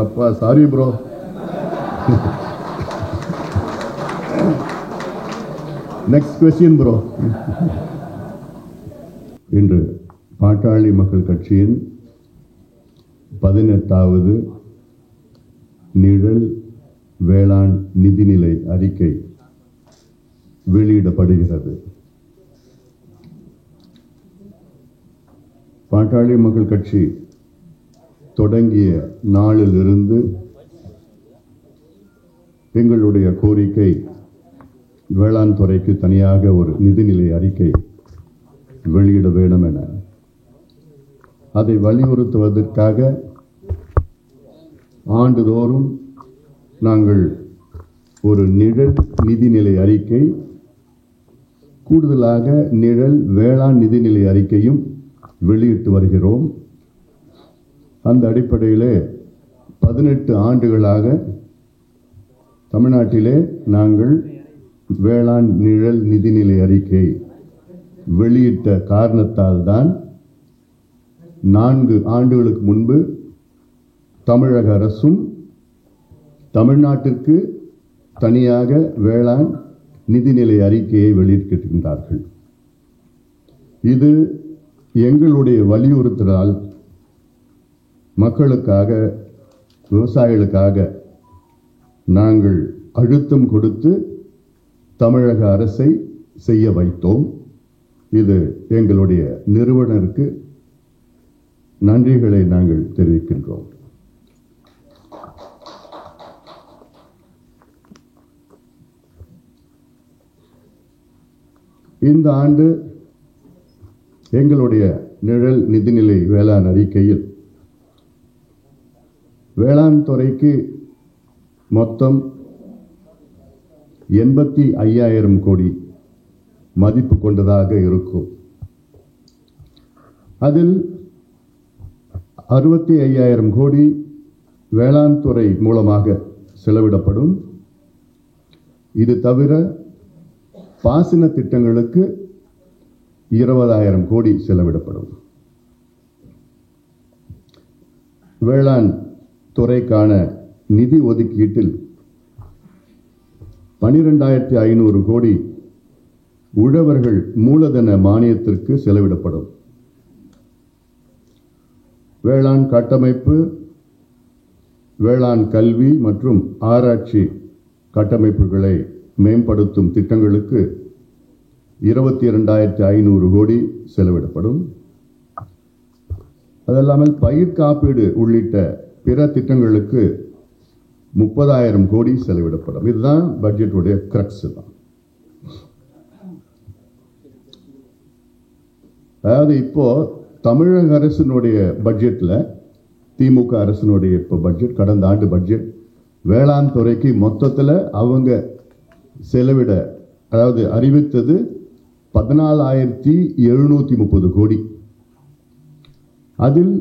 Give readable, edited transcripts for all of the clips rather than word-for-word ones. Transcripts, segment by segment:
அப்பா sorry bro. Next question bro. இன்று பாட்டாளி மக்கள் கட்சியின் 18வது நிழல் வேளாண் நிதிநிலை அறிக்கை வெளியிடப்படுகிறது. பாட்டாளி மக்கள் கட்சி தொடங்கிய நாளிலிருந்து எங்களுடைய கோரிக்கை வேளாண் துறைக்கு தனியாக ஒரு நிதிநிலை அறிக்கை வெளியிட வேண்டும் என. அதை வலியுறுத்துவதற்காக ஆண்டுதோறும் நாங்கள் ஒரு நிழல் நிதிநிலை அறிக்கை, கூடுதலாக நிழல் வேளாண் நிதிநிலை அறிக்கையும் வெளியிட்டு வருகிறோம். அந்த அடிப்படையிலே 18 ஆண்டுகளாக தமிழ்நாட்டிலே நாங்கள் வேளாண் நிழல் நிதிநிலை அறிக்கை வெளியிட்ட காரணத்தால் தான் 4 ஆண்டுகளுக்கு முன்பு தமிழக அரசும் தமிழ்நாட்டிற்கு தனியாக வேளாண் நிதிநிலை அறிக்கையை வெளியிட்டிருக்கின்றார்கள். இது எங்களுடைய வலியுறுத்தலால் மக்களுக்காக, விவசாயிகளுக்காக நாங்கள் அழுத்தம் கொடுத்து தமிழக அரசை செய்ய வைத்தோம். இது எங்களுடைய நிறுவனருக்கு நன்றிகளை நாங்கள் தெரிவிக்கின்றோம். இந்த ஆண்டு எங்களுடைய நிழல் நிதிநிலை வேளாண் அறிக்கையில் வேளாண் துறைக்கு மொத்தம் 85,000 கோடி மதிப்பு கொண்டதாக இருக்கும். அதில் 65,000 கோடி வேளாண் துறை மூலமாக செலவிடப்படும். இது தவிர பாசன திட்டங்களுக்கு 20,000 கோடி செலவிடப்படும். வேளாண் துறைக்கான நிதி ஒதுக்கீட்டில் 12,500 கோடி உழவர்கள் மூலதன மானியத்திற்கு செலவிடப்படும். வேளாண் கட்டமைப்பு, வேளாண் கல்வி மற்றும் ஆராய்ச்சி கட்டமைப்புகளை மேம்படுத்தும் திட்டங்களுக்கு 22,500 கோடி செலவிடப்படும். அதல்லாமல் பயிர் காப்பீடு உள்ளிட்ட பிற திட்டங்களுக்கு 30,000 கோடி செலவிடப்படும். இதுதான் பட்ஜெட்டுடைய கிரக்ஸ் தான். அதாவது இப்போ தமிழக அரசினுடைய பட்ஜெட்ல, திமுக அரசினுடைய இப்போ பட்ஜெட், கடந்த ஆண்டு பட்ஜெட், வேளாண் துறைக்கு மொத்தத்தில் அவங்க செலவிட, அதாவது அறிவித்தது 14,730 கோடி. அதில்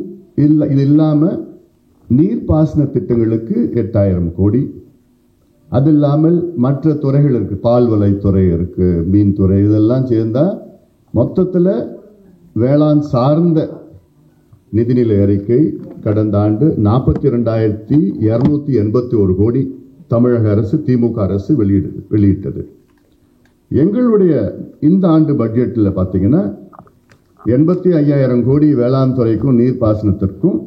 இது இல்லாமல் நீர்ப்பாசன திட்டங்களுக்கு 8,000 கோடி. அது இல்லாமல் மற்ற துறைகள் இருக்கு, பால்வளைத்துறை இருக்கு, மீன்துறை, இதெல்லாம் சேர்ந்தா மொத்தத்தில் வேளாண் சார்ந்த நிதிநிலை அறிக்கை கடந்த ஆண்டு 42,281 கோடி தமிழக அரசு, திமுக அரசு வெளியிட்டது. எங்களுடைய இந்த ஆண்டு பட்ஜெட்டில் பார்த்தீங்கன்னா 85,000 கோடி வேளாண் துறைக்கும் நீர்ப்பாசனத்திற்கும்,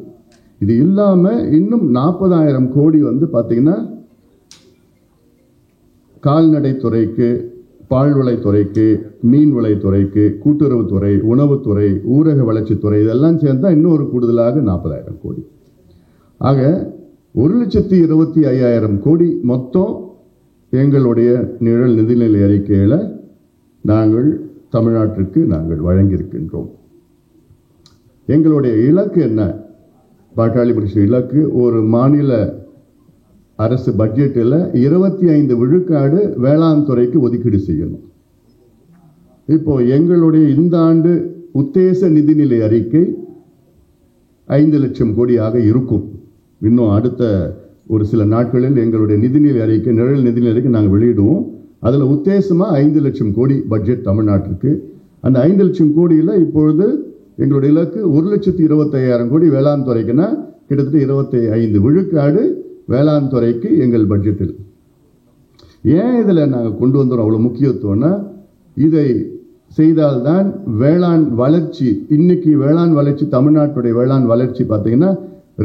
இது இல்லாம இன்னும் 40,000 கோடி வந்து பார்த்தீங்கன்னா கால்நடை துறைக்கு, பால்வளைத்துறைக்கு, மீன்வளைத்துறைக்கு, கூட்டுறவுத்துறை, உணவுத்துறை, ஊரக வளர்ச்சித்துறை, இதெல்லாம் சேர்ந்தா இன்னொரு கூடுதலாக 40,000 கோடி. ஆக 1,25,000 கோடி மொத்தம் எங்களுடைய நிழல் நிதிநிலை அறிக்கையில நாங்கள் தமிழ்நாட்டிற்கு நாங்கள் வழங்கியிருக்கின்றோம். எங்களுடைய இலக்கு என்ன? பாட்டாளி மக்கள் இலக்கு, ஒரு மாநில அரசு பட்ஜெட்டில் 25 விழுக்காடு வேளாண் துறைக்கு ஒதுக்கீடு செய்யணும். இப்போ எங்களுடைய இந்த ஆண்டு உத்தேச நிதிநிலை அறிக்கை 5 லட்சம் கோடியாக இருக்கும். இன்னும் அடுத்த ஒரு சில நாட்களில் எங்களுடைய நிதிநிலை அறிக்கை, நிழல் நிதிநிலை அறிக்கை நாங்கள் வெளியிடுவோம். அதில் உத்தேசமாக 5 லட்சம் கோடி பட்ஜெட் தமிழ்நாட்டிற்கு. அந்த 5 லட்சம் கோடியில் இப்பொழுது எங்களுடைய இலக்கு 1,25,000 கோடி வேளாண் துறைக்குன்னா கிட்டத்தட்ட 25 விழுக்காடு வேளாண் துறைக்கு எங்கள் பட்ஜெட்டில். ஏன் இதில் நாங்கள் கொண்டு வந்துடும் அவ்வளோ முக்கியத்துவம்னா, இதை செய்தால்தான் வேளாண் வளர்ச்சி, இன்னைக்கு வேளாண் வளர்ச்சி, தமிழ்நாட்டுடைய வேளாண் வளர்ச்சி பார்த்தீங்கன்னா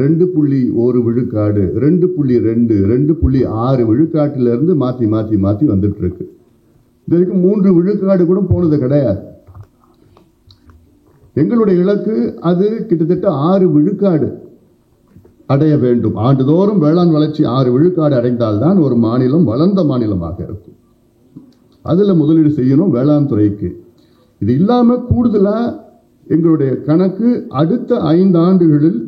2.1 விழுக்காடு, 2.2, 2.6 விழுக்காட்டிலிருந்து மாற்றி மாற்றி மாற்றி வந்துட்டு இருக்கு. இது வரைக்கும் 3 விழுக்காடு கூட போனது கிடையாது. எங்களுடைய இலக்கு அது கிட்டத்தட்ட 6 விழுக்காடு அடைய வேண்டும். ஆண்டுதோறும் வேளாண் வளர்ச்சி 6 விழுக்காடு அடைந்தால்தான் ஒரு மாநிலம் வளர்ந்த மாநிலமாக இருக்கும். அதில் முதலீடு செய்யணும் வேளாண் துறைக்கு. இது இல்லாம கூடுதலா எங்களுடைய கணக்கு அடுத்த 5 ஆண்டுகளில்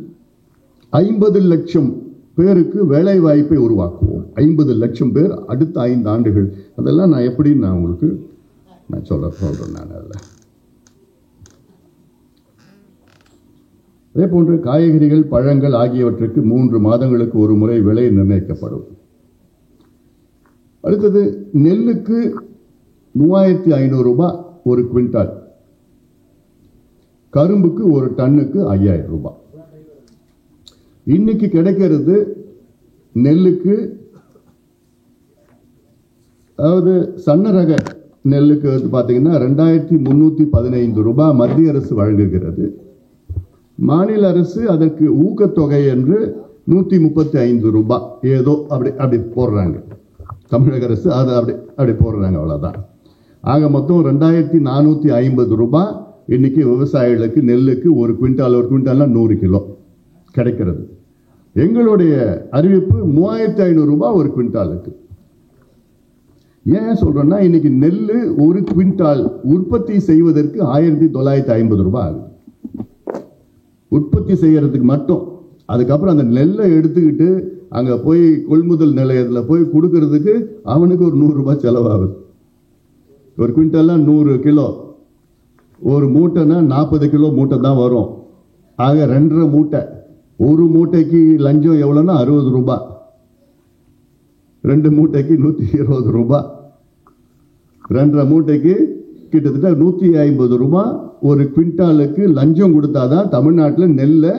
50 லட்சம் பேருக்கு வேலை வாய்ப்பை உருவாக்குவோம். 50 லட்சம் பேர் அடுத்த 5 ஆண்டுகள். அதெல்லாம் நான் எப்படின்னு நான் உங்களுக்கு சொல்றேன். நான் அதில் அதே போன்று காய்கறிகள், பழங்கள் ஆகியவற்றுக்கு 3 மாதங்களுக்கு ஒரு முறை விலை நிர்ணயிக்கப்படும். அடுத்தது நெல்லுக்கு 3500 ரூபாய் ஒரு குவிண்டால், கரும்புக்கு ஒரு டன்னுக்கு 5000 ரூபாய். இன்னைக்கு கிடைக்கிறது நெல்லுக்கு, அதாவது சன்ன ரக நெல்லுக்கு பார்த்தீங்கன்னா 2315 ரூபாய் மத்திய அரசு வழங்குகிறது. மாநில அரசு அதற்கு ஊக்கத்தொகை என்று 135 ரூபாய் ஏதோ அப்படி போடுறாங்க. தமிழக அரசு அது அப்படி போடுறாங்க, அவ்வளவுதான். ஆக மொத்தம் 2450 ரூபாய் இன்னைக்கு விவசாயிகளுக்கு நெல்லுக்கு ஒரு குவிண்டால்னா 100 கிலோ கிடைக்கிறது. எங்களுடைய அறிவிப்பு 3500 ரூபாய் ஒரு குவிண்டாலுக்கு. ஏன் சொல்றேன்னா, இன்னைக்கு நெல்லு ஒரு குவிண்டால் உற்பத்தி செய்வதற்கு 1950 ரூபாய் ஆகுது, உற்பத்தி செய்யறதுக்கு மட்டும். அதுக்கப்புறம் அந்த நெல்லை எடுத்துக்கிட்டு அங்க போய் கொள்முதல் நிலையத்தில் போய் கொடுக்கறதுக்கு அவனுக்கு ஒரு 100 ரூபாய் செலவாகுது. ஒரு குவிண்டால்னா 100 கிலோ, ஒரு மூட்டைனா 40 கிலோ மூட்டை தான் வரும். ஆக 2.5 மூட்டை, ஒரு மூட்டைக்கு லஞ்சம் எவ்வளவுன்னா 60 ரூபாய், 2 மூட்டைக்கு 120 ரூபாய், 2.5 மூட்டைக்கு கிட்டத்தட்ட 150 ரூபாய் ஒரு குவிண்டாலுக்கு லஞ்சம் கொடுத்தாதான் தமிழ்நாட்டில் நெல்லை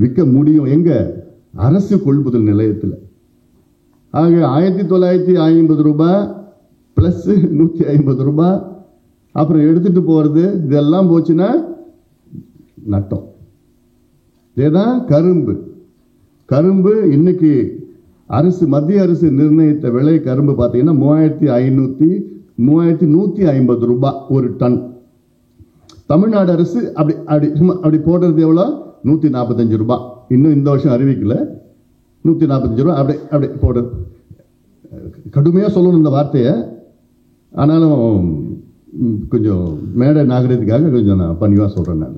விற்க முடியும். எங்க? அரசு கொள்முதல் நிலையத்தில். ஆக 1950 ரூபாய் பிளஸ் 150 ரூபாய், அப்புறம் எடுத்துட்டு போறது, இதெல்லாம் போச்சுன்னா நட்டம். இதுதான் கரும்பு. கரும்பு இன்னைக்கு அரசு, மத்திய அரசு நிர்ணயித்த விலை கரும்பு பார்த்தீங்கன்னா 3150 ரூபாய் ஒரு டன். தமிழ்நாடு அரசு அப்படி போடுறது எவ்வளோ? 145 ரூபாய். இன்னும் இந்த வருஷம் அறிவிக்கல, 145 ரூபாய் அப்படி போடுறது. கடுமையாக சொல்லணும் இந்த வார்த்தையை, ஆனாலும் கொஞ்சம் மேடை நாகரிகத்துக்காக கொஞ்சம் நான் பணிவாக சொல்றேன் நான்.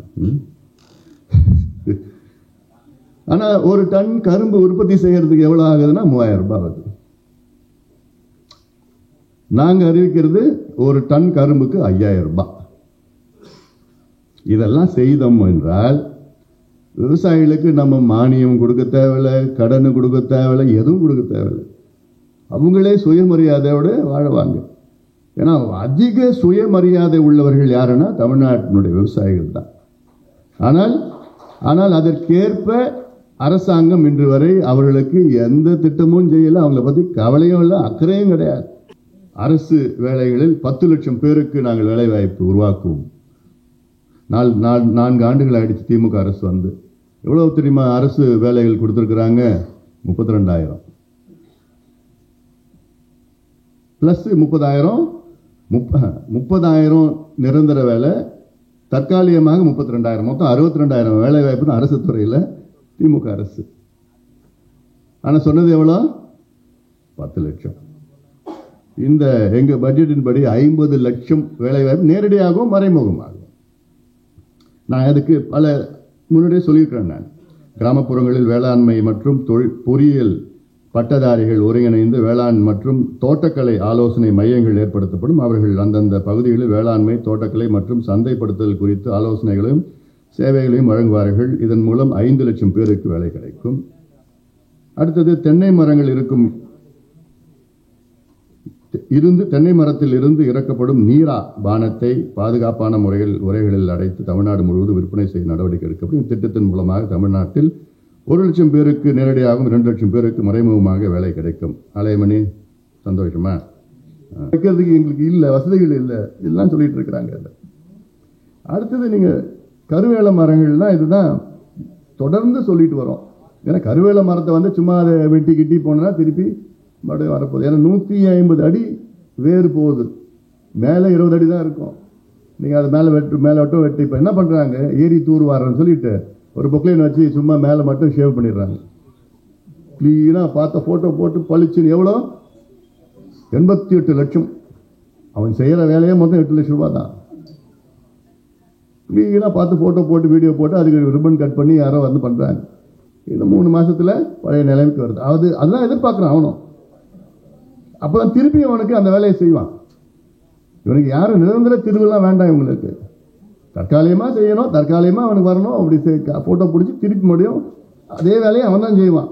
ஆனா ஒரு டன் கரும்பு உற்பத்தி செய்யறதுக்கு எவ்வளவு ஆகுதுன்னா 3000 ரூபாய் ஆகுது. நாங்க அறிவிக்கிறது ஒரு டன் கரும்புக்கு 5000 ரூபாய். இதெல்லாம் செய்தோம் என்றால் விவசாயிகளுக்கு நம்ம மானியம் கொடுக்க தேவையில்லை, கடன் கொடுக்க தேவையில்லை, எதுவும் கொடுக்க தேவையில்லை. அவங்களே சுயமரியாதையோடு வாழுவாங்க. ஏன்னா அதிக சுயமரியாதை உள்ளவர்கள் யாருன்னா தமிழ்நாட்டினுடைய விவசாயிகள் தான். ஆனால் அதற்கேற்ப அரசாங்கம் இன்று வரை அவர்களுக்கு எந்த திட்டமும் செய்யல, அவங்கள பத்தி கவலையும் இல்லை, அக்கறையும் கிடையாது. அரசு வேலைகளில் 10 லட்சம் பேருக்கு நாங்கள் வேலை வாய்ப்பு உருவாக்குவோம். 4 ஆண்டுகள் ஆயிடுச்சு திமுக அரசு வந்து. எவ்வளவு தெரியுமா அரசு வேலைகள் கொடுத்திருக்கிறாங்க? 32,000 பிளஸ் 30,000 நிரந்தர வேலை, தற்காலிகமாக 32,000, மொத்தம் 62,000 வேலை வாய்ப்பு தான் அரசு துறையில் திமுக அரசு. ஆனா சொன்னது எவ்வளோ? 10 லட்சம். இந்த எங்க பட்ஜெட்டின் படி 50 லட்சம் வேலை வாய்ப்பு நேரடியாகவும் மறைமுகமாகும். நான் அதுக்கு பல முன்னாடியே சொல்லியிருக்கிறேன். நான் கிராமப்புறங்களில் வேளாண்மை மற்றும் பொறியியல் பட்டதாரிகள் ஒருங்கிணைந்து வேளாண் மற்றும் தோட்டக்கலை ஆலோசனை மையங்கள் ஏற்படுத்தப்படும். அவர்கள் அந்தந்த பகுதிகளில் வேளாண்மை, தோட்டக்கலை மற்றும் சந்தைப்படுத்தல் குறித்து ஆலோசனைகளையும் சேவைகளையும் வழங்குவார்கள். இதன் மூலம் 5 லட்சம் பேருக்கு வேலை கிடைக்கும். அடுத்தது தென்னை மரங்கள் தென்னை மரத்தில் இருந்து இறக்கப்படும் நீரா பானத்தை பாதுகாப்பான உரைகளில் அடைத்து தமிழ்நாடு முழுவதும் விற்பனை செய்ய நடவடிக்கை எடுக்கப்படும். திட்டத்தின் மூலமாக தமிழ்நாட்டில் 1,00,000 பேருக்கு நேரடியாகவும் 2,00,000 பேருக்கு மறைமுகமாக வேலை கிடைக்கும். அலைமணி சந்தோஷமா? வைக்கிறதுக்கு எங்களுக்கு இல்லை, வசதிகள் இல்லை, இதெல்லாம் சொல்லிட்டு இருக்கிறாங்க. அடுத்தது நீங்கள் கருவேல மரங்கள்லாம் இதுதான் தொடர்ந்து சொல்லிட்டு வரோம். ஏன்னா கருவேல மரத்தை வந்து சும்மா அதை வெட்டி கிட்டி போனா திருப்பி மறுபடியும் வரப்போகுது. ஏன்னா 150 அடி வேறு போகுது, மேலே 20 அடி தான் இருக்கும். நீங்கள் அதை மேலே மட்டும் வெட்டி இப்போ என்ன பண்ணுறாங்க, ஏரி தூர் வாரன்னு சொல்லிட்டு ஒரு பொக்லைன் வச்சு சும்மா மேலே மட்டும் ஷேவ் பண்ணிடுறாங்க. க்ளீனாக பார்த்த ஃபோட்டோ போட்டு பளிச்சுன்னு எவ்வளோ 88 லட்சம். அவன் செய்கிற வேலையே மொத்தம் 8 லட்சம் ரூபா தான். க்ளீனாக பார்த்து ஃபோட்டோ போட்டு வீடியோ போட்டு அதுக்கு ரிப்பன் கட் பண்ணி யாரோ வந்து பண்ணுறாங்க. இன்னும் 3 மாதத்தில் பழைய நிலைமைக்கு வருது. அதுதான் எதிர்பார்க்குறான் அவனும். அப்போ தான் திருப்பி அவனுக்கு அந்த வேலையை செய்வான். இவனுக்கு யாரும் நிரந்தர தீர்வுலாம் வேண்டாம். இவங்களுக்கு தற்காலிகமாக செய்யணும், தற்காலிகமாக அவனுக்கு வரணும். அப்படி ஃபோட்டோ பிடிச்சி திருப்பி முடியும் அதே வேலையை அவன் தான் செய்வான்.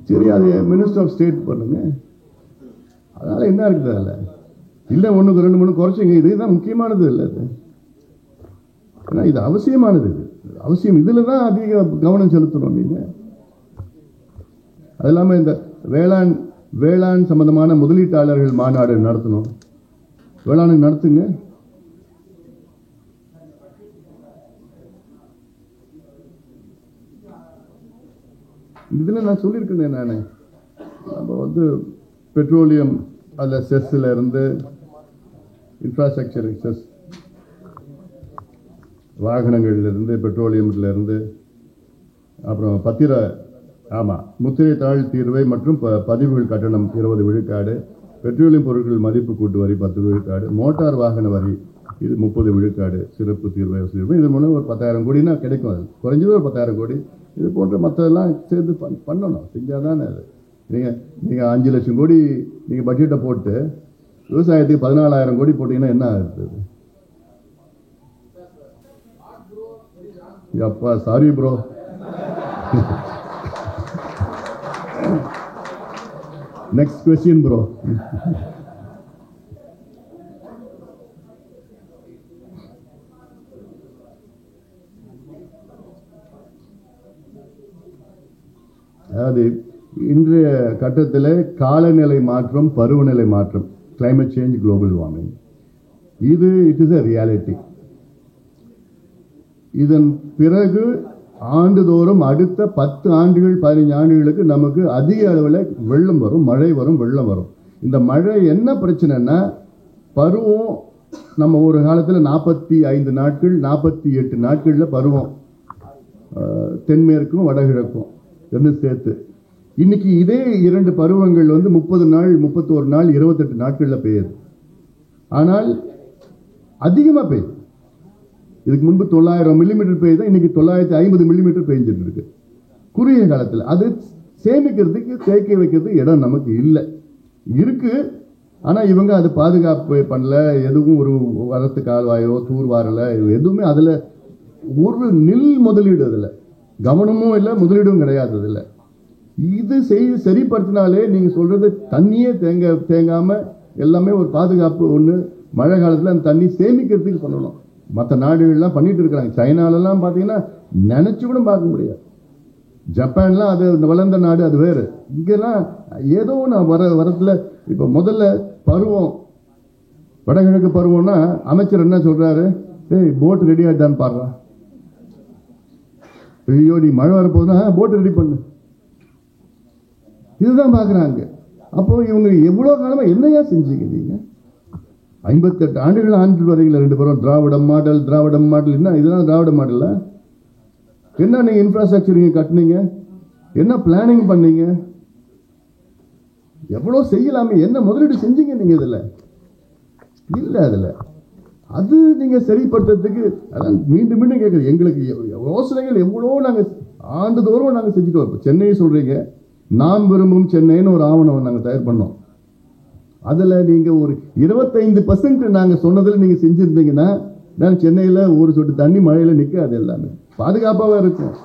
சரி, அது மினிஸ்டர் ஆஃப் ஸ்டேட் பண்ணுங்க. அதனால என்ன இருக்குது அதில்? இல்லை 1க்கு 2 3 குறைச்சிங்க. இதுதான் முக்கியமானது இல்லை அது. ஏன்னா இது அவசியமானது. இது அவசியம். இதில் தான் அதிக கவனம் செலுத்தணும் நீங்கள். அது இல்லாமல் இந்த வேளாண் சம்பந்தமான முதலீட்டாளர்கள் மாநாடு நடத்தணும். வேளாண் நடத்துங்க. இதில் நான் சொல்லியிருக்கேன். நான் நம்ம வந்து பெட்ரோலியம் அதில் செஸ்ஸில் இருந்து இன்ஃப்ராஸ்ட்ரக்சர் செஸ், வாகனங்கள்லேருந்து பெட்ரோலியம்லேருந்து அப்புறம் முத்திரை தாழ் தீர்வை மற்றும் பதிவுகள் கட்டணம் 20 விழுக்காடு, பெட்ரோலியம் பொருட்கள் மதிப்பு கூட்டு வரி 10 விழுக்காடு, மோட்டார் வாகன வரி இது 30 விழுக்காடு சிறப்பு தீர்வை வசூலிப்போம். இது மூலம் ஒரு 10,000 கோடினா கிடைக்கும். அது குறைஞ்சது ஒரு 10,000 கோடி. இது போன்ற மற்றதெல்லாம் சேர்ந்து பண்ணணும். செஞ்சால் தானே அது. நீங்கள் 5 லட்சம் கோடி நீங்கள் பட்ஜெட்டை போட்டு விவசாயத்துக்கு 14,000 கோடி போட்டிங்கன்னா என்ன ஆகுது? அப்பா sorry bro. Next question bro. அதாவது இன்றைய கட்டத்தில் காலநிலை மாற்றம், பருவநிலை மாற்றம், climate change, global warming, it is a reality. இதன் பிறகு ஆண்டுதோறும் அடுத்த 10 ஆண்டுகள் 15 ஆண்டுகளுக்கு நமக்கு அதிக அளவில் வெள்ளம் வரும், மழை வரும், வெள்ளம் வரும். இந்த மழை என்ன பிரச்சனைன்னா, பருவம் நம்ம ஒரு காலத்தில் 45 நாட்கள் 48 நாட்களில் பருவம், தென்மேற்கும் வடகிழக்கும் ரெண்டு சேர்த்து. இன்னைக்கு இதே 2 பருவங்கள் வந்து 30 நாள் 31 நாள் 28 நாட்களில் பெய்யுது. ஆனால் அதிகமாக பெய்யுது. இதுக்கு முன்பு 900 மில்லிமீட்டர் பெய்யுது, இன்னைக்கு 950 மில்லிமீட்டர் பெய்ஞ்சிட்டு இருக்கு குறுகிய காலத்தில். அது சேமிக்கிறதுக்கு தேக்கி வைக்கிறதுக்கு இடம் நமக்கு இல்லை. இருக்கு, ஆனால் இவங்க அது பாதுகாப்பு பண்ணல. எதுவும் ஒரு வரத்து கால்வாயோ தூர் வாரல, எதுவுமே அதில் ஒரு நில் முதலீடு, அதில் கவனமும் இல்லை, முதலீடும் கிடையாது. அதில் இது சரிப்படுத்தினாலே நீங்கள் சொல்றது தண்ணியே தேங்காமல் எல்லாமே ஒரு பாதுகாப்பு ஒன்று. மழை காலத்தில் அந்த தண்ணி சேமிக்கிறதுக்கு பண்ணணும். மற்ற நாடுகள்லாம் பண்ணிட்டு இருக்கிறாங்க. சைனாலெல்லாம் பார்த்தீங்கன்னா நினைச்சு கூட பார்க்க முடியாது. ஜப்பான்லாம் அது வளர்ந்த நாடு, அது வேறு. இங்கெல்லாம் ஏதோ நான் வரத்துல இப்போ முதல்ல பருவம், வடகிழக்கு பருவம்னா அமைச்சர் என்ன சொல்றாரு, போட் ரெடி ஆகிட்டான்னு பாடுறா. ஐயோ நீ மழை வரப்போதுனா போட் ரெடி பண்ணு, இதுதான் பார்க்குறாங்க. அப்போ இவங்க எவ்வளோ காலமாக என்னையா செஞ்சீங்க நீங்க? 58 ஆண்டுகள் ஆண்டு வரீங்களா 2 பேரும். திராவிடம் மாடல் என்ன இதெல்லாம் திராவிட மாடல்ல? என்ன நீங்க இன்ஃப்ராஸ்ட்ரக்சர் நீங்க கட்டுனீங்க? என்ன பிளானிங் பண்ணீங்க? எவ்வளோ செய்யலாமே, என்ன முதலீடு செஞ்சீங்க நீங்க? இதில் இல்லை, அதில் அது நீங்க சரிப்படுத்துறதுக்கு அதான் மீண்டும் மீண்டும் கேட்குறது. எங்களுக்கு யோசனைகள் எவ்வளோ நாங்கள் ஆண்டுதோறும் நாங்கள் செஞ்சுட்டு வரோம். சென்னையை சொல்றீங்க, நாம் விரும்பும் சென்னைன்னு ஒரு ஆவணம் நாங்கள் தயார் பண்ணோம். அதில் நீங்கள் ஒரு 25% நாங்கள் சொன்னதில் நீங்கள் செஞ்சுருந்தீங்கன்னா நான் சென்னையில் ஒரு சொட்டு தண்ணி மழையில் நிற்காது, எல்லாமே பாதுகாப்பாக இருக்கும்.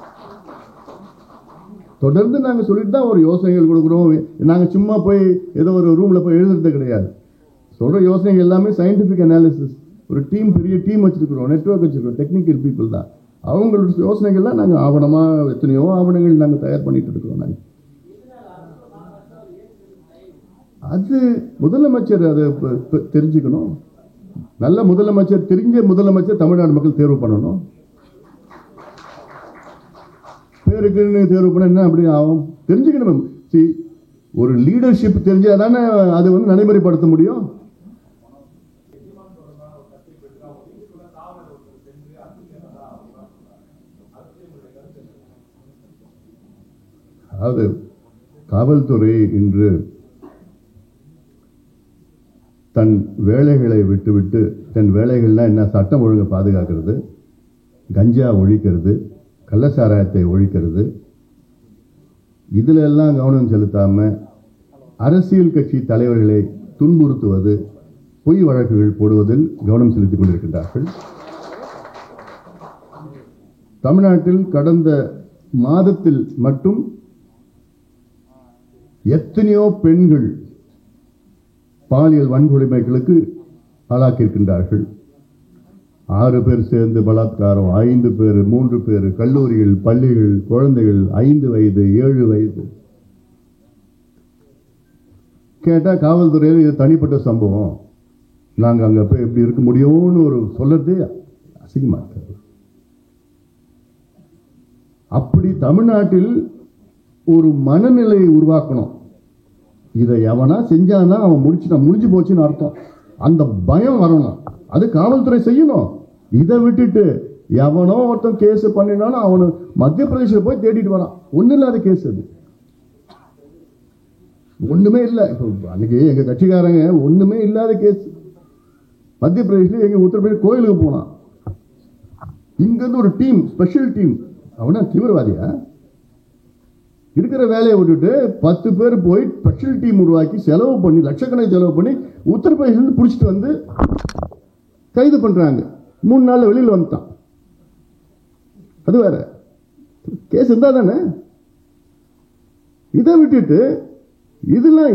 தொடர்ந்து நாங்கள் சொல்லிட்டு தான் ஒரு யோசனைகள் கொடுக்குறோம். நாங்கள் சும்மா போய் ஏதோ ஒரு ரூமில் போய் எழுதுறது கிடையாது. சொல்கிற யோசனைகள் எல்லாமே சயின்டிஃபிக் அனாலிசிஸ். ஒரு டீம், பெரிய டீம் வச்சுருக்கிறோம், நெட்வொர்க் வச்சுருக்கிறோம், டெக்னிக்கல் பீப்புள் தான். அவங்களோட யோசனைகள்லாம் நாங்கள் ஆவணமாக எத்தனையோ ஆவணங்கள் நாங்கள் தயார் பண்ணிட்டு இருக்கிறோம். நாங்கள் அது முதலமைச்சர் அதை தெரிஞ்சுக்கணும். நல்ல முதலமைச்சர், தெரிஞ்ச முதலமைச்சர் தமிழ்நாடு மக்கள் தேர்வு பண்ணணும். பேருக்குன்னு தேர்வு பண்ண என்ன அப்படி ஆகும்? தெரிஞ்சுக்கணும். ஒரு லீடர்ஷிப் தெரிஞ்சா தானே அது வந்து நடைமுறைப்படுத்த முடியும். அதாவது காவல்துறை இன்று தன் வேலைகளை விட்டுவிட்டு, தன் வேலைகள்னா என்ன, சட்டம் ஒழுங்கை பாதுகாக்கிறது, கஞ்சா ஒழிக்கிறது, கள்ளச்சாராயத்தை ஒழிக்கிறது, இதில் எல்லாம் கவனம் செலுத்தாமல் அரசியல் கட்சி தலைவர்களை துன்புறுத்துவது, பொய் வழக்குகள் போடுவதில் கவனம் செலுத்திக் கொண்டிருக்கின்றார்கள். தமிழ்நாட்டில் கடந்த மாதத்தில் மட்டும் எத்தனையோ பெண்கள் பாலியல் வன்கொடுமைகளுக்கு ஆளாக்கியிருக்கின்றார்கள். 6 பேர் சேர்ந்து பலாத்காரம், 5 பேர், 3 பேர், கல்லூரிகள், பள்ளிகள், குழந்தைகள் 5 வயது 7 வயது. கேட்டால் காவல்துறையில் இது தனிப்பட்ட சம்பவம், நாங்கள் அங்கே போய் எப்படி இருக்க முடியும்னு ஒரு சொல்றதே அசிங்கமா இருக்காது. அப்படி தமிழ்நாட்டில் ஒரு மனநிலையை உருவாக்கணும். இதை எவனா செஞ்சானா அவன் முடிஞ்சு போச்சுன்னு அர்த்தம். அந்த பயம் வரணும். அது காவல்துறை செய்யணும். இதை விட்டுட்டு எவனோ ஒருத்தன் கேஸ் பண்ணினாலும் அவனு மத்திய பிரதேசத்தில் போய் தேடிட்டு வரான். ஒன்றும் இல்லாத கேஸ், அது ஒண்ணுமே இல்லை. இப்போ அன்னைக்கு எங்க கட்சிக்காரங்க ஒண்ணுமே இல்லாத கேஸ் மத்திய பிரதேசத்தில் எங்க உத்தரப்பிரதேச கோயிலுக்கு போனான். இங்கிருந்து ஒரு டீம், ஸ்பெஷல் டீம், அவனா தீவிரவாதியா? இருக்கிற வேலையை விட்டுட்டு 10 பேர் போய் ஸ்பெஷல் டீம் உருவாக்கி செலவு பண்ணி, லட்சக்கணக்கில் செலவு பண்ணி உத்தரப்பிரதேசிலிருந்து பிடிச்சிட்டு வந்து கைது பண்றாங்க. 3 நாள்ல வெளியில் வந்துட்டான். அது வேற கேஸ் இருந்தா தானே. இதை விட்டுட்டு இதெல்லாம்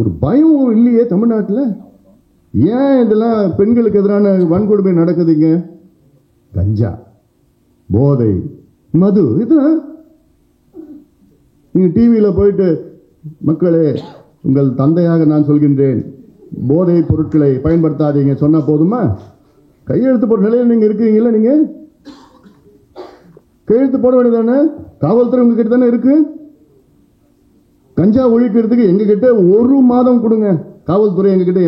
ஒரு பயம் இல்லையே தமிழ்நாட்டில். ஏன் இதெல்லாம் பெண்களுக்கு எதிரான வன்கொடுமை நடக்குதுங்க? கஞ்சா, போதை, மது, இதுதான். நீங்க டிவியில் போயிட்டு மக்களே உங்கள் தந்தையாக நான் சொல்கின்றேன், போதை பொருட்களை பயன்படுத்தாதீங்க சொன்னா போதுமா? கையெழுத்து போட நிலையில் நீங்க இருக்கீங்களா? நீங்க கையெழுத்து போட வேண்டியதானே? காவல்துறை உங்ககிட்ட தானே இருக்கு. கஞ்சா ஒழிக்கிறதுக்கு எங்க கிட்ட 1 மாதம் கொடுங்க. காவல்துறை எங்க கிட்ட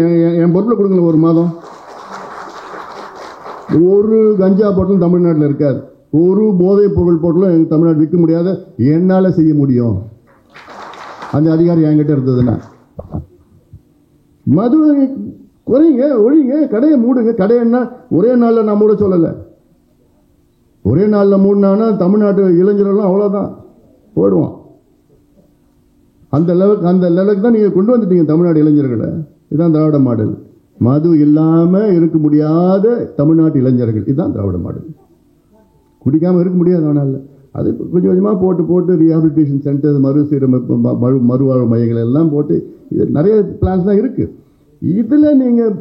என் பொருளை கொடுங்க. 1 மாதம் ஒரு கஞ்சா போட்டலும் தமிழ்நாட்டில் இருக்காது. ஒரு போதை பொருள் போட்டலும் தமிழ்நாடு விற்க முடியாத என்னால செய்ய முடியும். அந்த அதிகாரம் என்கிட்ட இருந்ததுன்னா மது குறைங்க, ஒழிங்க, கடையை மூடுங்க. கடையன்னா ஒரே நாளில் நான் மூட சொல்லலை. ஒரே நாளில் மூடினானா தமிழ்நாட்டு இளைஞர்கள் அவ்வளோதான் போயிடுவான். அந்த லெவலுக்கு தான் நீங்கள் கொண்டு வந்துட்டீங்க தமிழ்நாடு இளைஞர்களை. இதுதான் திராவிட மாடல். மது இல்லாமல் இருக்க முடியாத தமிழ்நாட்டு இளைஞர்கள், இதுதான் திராவிட மாடல். குடிக்காமல் இருக்க முடியாது. ஆனால் அது கொஞ்சம் கொஞ்சமாக போட்டு ரீஹாபிலிட்டேஷன் சென்டர், மறுசீரமைப்பு, மறுவாழ்வு மையங்கள் எல்லாம் போட்டு இது நிறைய பிளான்ஸ் தான் இருக்கு. இதில் நீங்கள்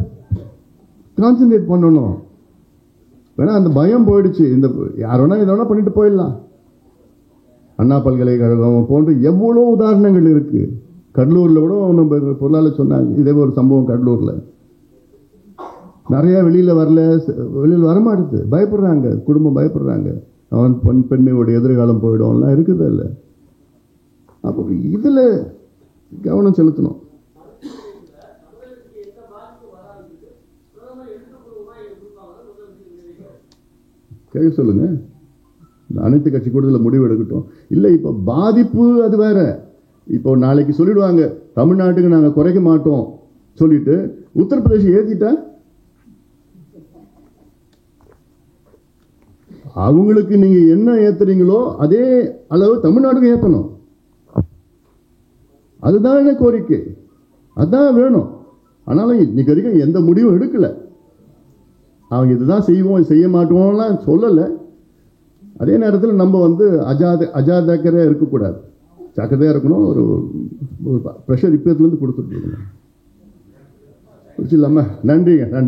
கான்சன்ட்ரேட் பண்ணணும். வேணா அந்த பயம் போயிடுச்சு. இந்த யாரோனா இதோட பண்ணிட்டு போயிடலாம். அண்ணா பல்கலைக்கழகம் போன்ற எவ்வளோ உதாரணங்கள் இருக்கு. கடலூரில் கூட நம்ம பொருளாளர் சொன்னாங்க இதே ஒரு சம்பவம். கடலூரில் நிறைய வெளியில் வரமாட்டுது, பயப்படுறாங்க, குடும்பம் பயப்படுறாங்க. அவன் பெண்ணோட எதிர்காலம் போயிடும்லாம் இருக்குது. இல்லை, அப்போ இதில் கவனம் செலுத்தணும். கேள்வி சொல்லுங்க. அனைத்து கட்சி கூட்டத்தில் முடிவு எடுக்கட்டும். இல்லை, இப்போ பாதிப்பு அது வேற. இப்போ நாளைக்கு சொல்லிடுவாங்க தமிழ்நாட்டுக்கு நாங்கள் குறைக்க மாட்டோம் சொல்லிட்டு உத்தரப்பிரதேசம் ஏற்றிட்டா அவங்களுக்கு நீங்க என்ன ஏத்துறீங்களோ அதே அளவு தமிழ்நாட்டுக்கு ஏற்றணும். அதுதான் கோரிக்கை, அதான் வேணும். ஆனாலும் இன்னைக்கு வரைக்கும் எந்த முடிவும் எடுக்கல. அவங்க இதுதான் செய்வோம் செய்ய மாட்டோம்லாம் சொல்லலை. அதே நேரத்தில் நம்ம வந்து அஜாக்கிரதையாக இருக்கக்கூடாது, ஜாக்கிரதையாக இருக்கணும். ஒரு ப்ரெஷர் இப்போத்துலேருந்து கொடுத்துட்டு இருக்கணும். இல்லாமல் நன்றிங்க, நன்றி.